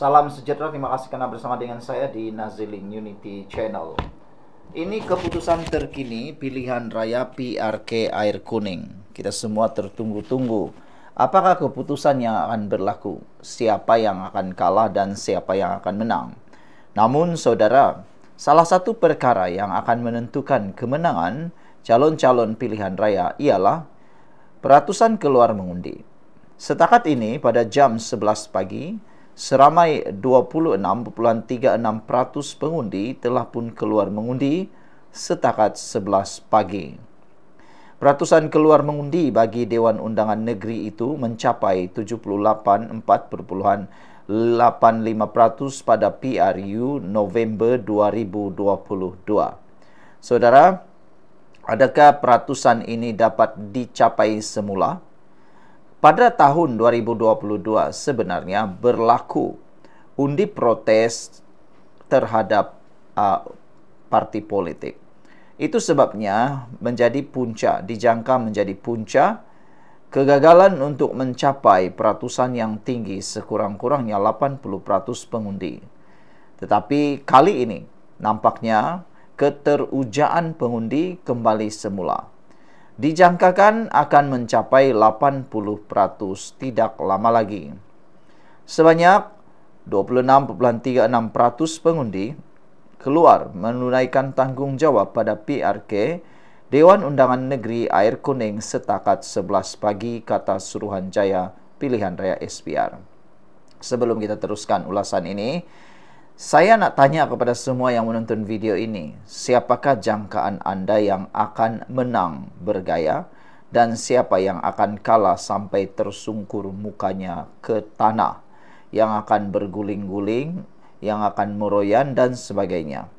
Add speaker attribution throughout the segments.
Speaker 1: Salam sejahtera, terima kasih karena bersama dengan saya di Naziling Unity Channel. Ini keputusan terkini pilihan raya PRK Air Kuning. Kita semua tertunggu-tunggu. Apakah keputusan yang akan berlaku? Siapa yang akan kalah dan siapa yang akan menang? Namun, saudara, salah satu perkara yang akan menentukan kemenangan calon-calon pilihan raya ialah peratusan keluar mengundi. Setakat ini, pada jam 11 pagi, seramai 26.36% pengundi telah pun keluar mengundi setakat 11 pagi. Peratusan keluar mengundi bagi Dewan Undangan Negeri itu mencapai 78.85% pada PRU November 2022. Saudara, adakah peratusan ini dapat dicapai semula? Pada tahun 2022 sebenarnya berlaku undi protes terhadap parti politik. Itu sebabnya dijangka menjadi punca kegagalan untuk mencapai peratusan yang tinggi sekurang-kurangnya 80% pengundi. Tetapi kali ini nampaknya keterujaan pengundi kembali semula. Dijangkakan akan mencapai 80% tidak lama lagi. Sebanyak 26.36% pengundi keluar menunaikan tanggungjawab pada PRK Dewan Undangan Negeri Air Kuning setakat 11 pagi, kata Suruhanjaya Pilihan Raya SPR. Sebelum kita teruskan ulasan ini, saya nak tanya kepada semua yang menonton video ini, siapakah jangkaan anda yang akan menang bergaya dan siapa yang akan kalah sampai tersungkur mukanya ke tanah, yang akan berguling-guling, yang akan meroyan dan sebagainya.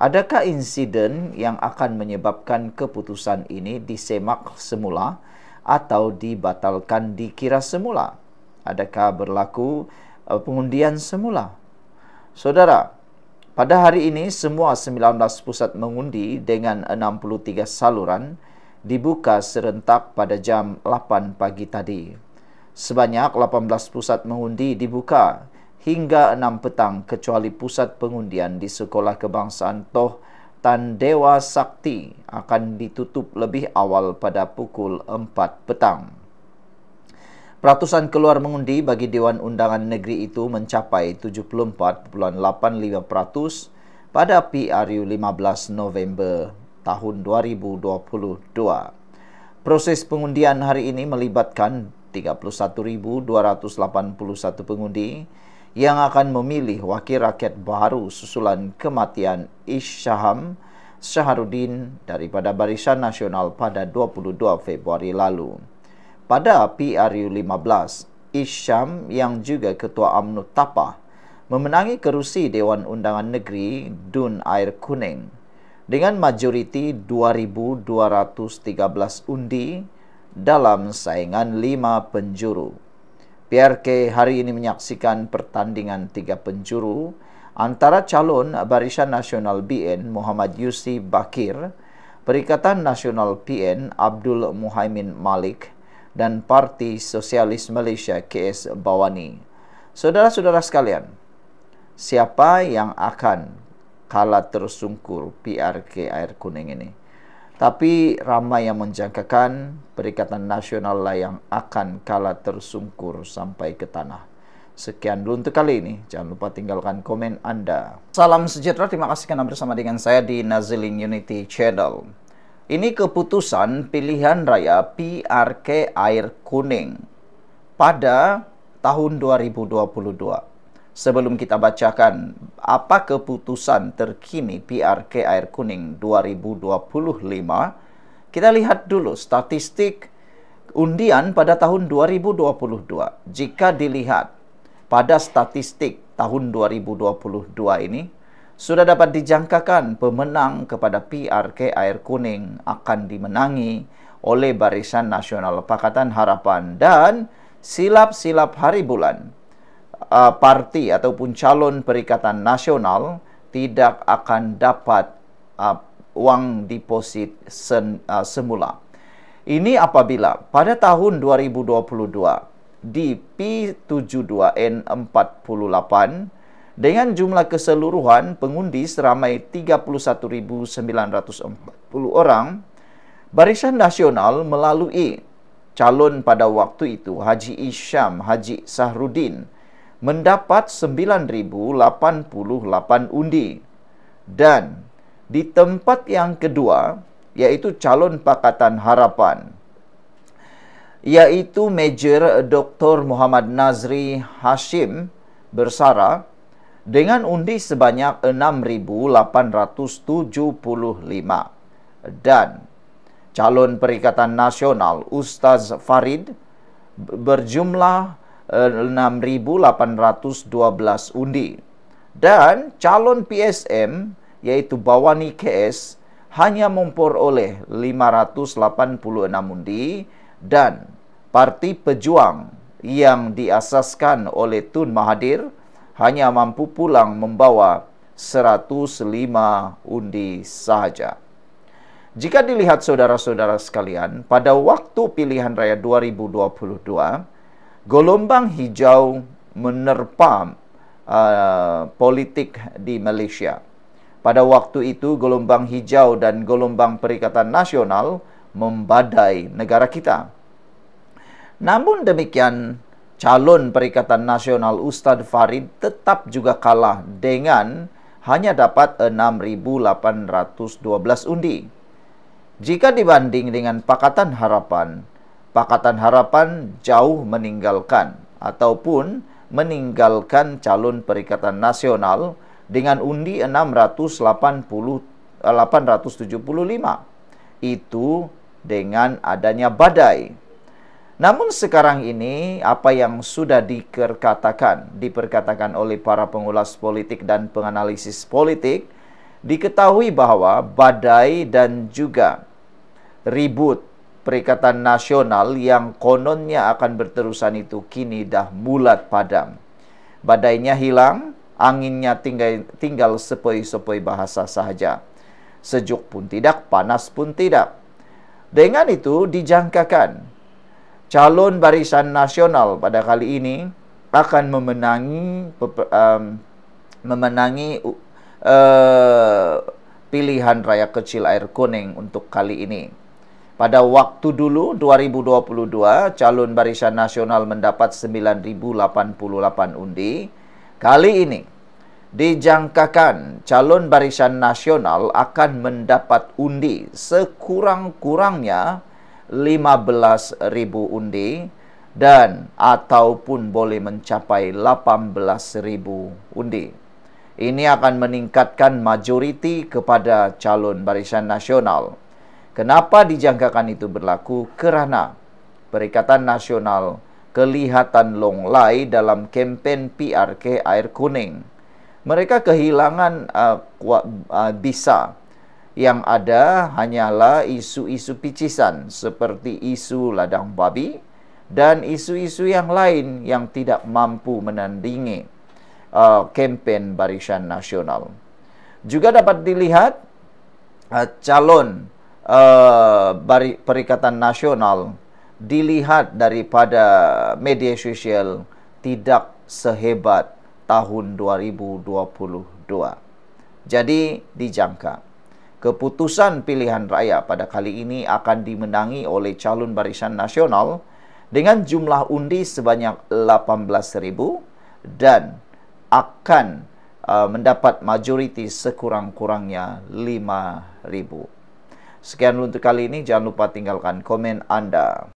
Speaker 1: Adakah insiden yang akan menyebabkan keputusan ini disemak semula atau dibatalkan dikira semula? Adakah berlaku pengundian semula? Saudara, pada hari ini semua 19 pusat mengundi dengan 63 saluran dibuka serentak pada jam 8 pagi tadi. Sebanyak 18 pusat mengundi dibuka hingga 6 petang kecuali pusat pengundian di Sekolah Kebangsaan Toh Tan Dewa Sakti akan ditutup lebih awal pada pukul 4 petang. Peratusan keluar mengundi bagi Dewan Undangan Negeri itu mencapai 74.85% pada PRU 15 November tahun 2022. Proses pengundian hari ini melibatkan 31.281 pengundi yang akan memilih wakil rakyat baru susulan kematian Isyam Syahrudin daripada Barisan Nasional pada 22 Februari lalu. Pada PRU 15, Isyam yang juga Ketua UMNO Tapah memenangi kerusi Dewan Undangan Negeri Dun Air Kuning dengan majoriti 2.213 undi dalam saingan 5 penjuru. PRK hari ini menyaksikan pertandingan 3 penjuru antara calon Barisan Nasional BN Muhammad Yusuf Bakir, Perikatan Nasional PN Abdul Muhaimin Malik, dan Parti Sosialis Malaysia KS Bawani. Saudara-saudara sekalian, siapa yang akan kalah tersungkur PRK Air Kuning ini? Tapi ramai yang menjangkakan Perikatan Nasional lah yang akan kalah tersungkur sampai ke tanah. Sekian dulu untuk kali ini. Jangan lupa tinggalkan komen anda. Salam sejahtera, terima kasih karena bersama dengan saya di Naziling Unity Channel. Ini keputusan pilihan raya PRK Air Kuning pada tahun 2022. Sebelum kita bacakan apa keputusan terkini PRK Air Kuning 2025, kita lihat dulu statistik undian pada tahun 2022. Jika dilihat pada statistik tahun 2022 ini, sudah dapat dijangkakan pemenang kepada PRK Air Kuning akan dimenangi oleh Barisan Nasional Pakatan Harapan dan silap-silap hari bulan. Parti ataupun calon Perikatan Nasional tidak akan dapat wang deposit semula. Ini apabila pada tahun 2022 di P72N48 dengan jumlah keseluruhan pengundi seramai 31.940 orang. Barisan Nasional melalui calon pada waktu itu Haji Isyam Haji Sahrudin mendapat 9.088 undi. Dan di tempat yang kedua iaitu calon Pakatan Harapan iaitu Major Dr. Muhammad Nazri Hashim Bersara dengan undi sebanyak 6.875 dan calon Perikatan Nasional Ustaz Farid berjumlah 6.812 undi dan calon PSM iaitu Bawani KS hanya memperoleh 586 undi dan Parti Pejuang yang diasaskan oleh Tun Mahathir hanya mampu pulang membawa 105 undi sahaja. Jika dilihat saudara-saudara sekalian, pada waktu pilihan raya 2022, gelombang hijau menerpa politik di Malaysia. Pada waktu itu, gelombang hijau dan gelombang Perikatan Nasional membadai negara kita. Namun demikian, calon Perikatan Nasional Ustaz Farid tetap juga kalah dengan hanya dapat 6.812 undi. Jika dibanding dengan Pakatan Harapan jauh meninggalkan calon Perikatan Nasional dengan undi 875. Itu dengan adanya badai. Namun sekarang ini apa yang sudah diperkatakan oleh para pengulas politik dan penganalisis politik, diketahui bahwa badai dan juga ribut Perikatan Nasional yang kononnya akan berterusan itu kini dah mulat padam. Badainya hilang, anginnya tinggal sepoi-sepoi bahasa sahaja. Sejuk pun tidak, panas pun tidak. Dengan itu dijangkakan calon Barisan Nasional pada kali ini akan memenangi pilihan raya kecil air kuning untuk kali ini. Pada waktu dulu 2022 calon Barisan Nasional mendapat 9.088 undi. Kali ini dijangkakan calon Barisan Nasional akan mendapat undi sekurang-kurangnya 15.000 undi dan ataupun boleh mencapai 18.000 undi. Ini akan meningkatkan majoriti kepada calon Barisan Nasional. Kenapa dijangkakan itu berlaku? Kerana Perikatan Nasional kelihatan longlai dalam kempen PRK Air Kuning. Mereka kehilangan bisa. Yang ada hanyalah isu-isu picisan seperti isu ladang babi dan isu-isu yang lain yang tidak mampu menandingi kempen Barisan Nasional. Juga dapat dilihat calon Perikatan Nasional dilihat daripada media sosial tidak sehebat tahun 2022. Jadi dijangka keputusan pilihan raya pada kali ini akan dimenangi oleh calon Barisan Nasional dengan jumlah undi sebanyak 18.000 dan akan mendapat majoriti sekurang-kurangnya 5.000. Sekian untuk kali ini. Jangan lupa tinggalkan komen Anda.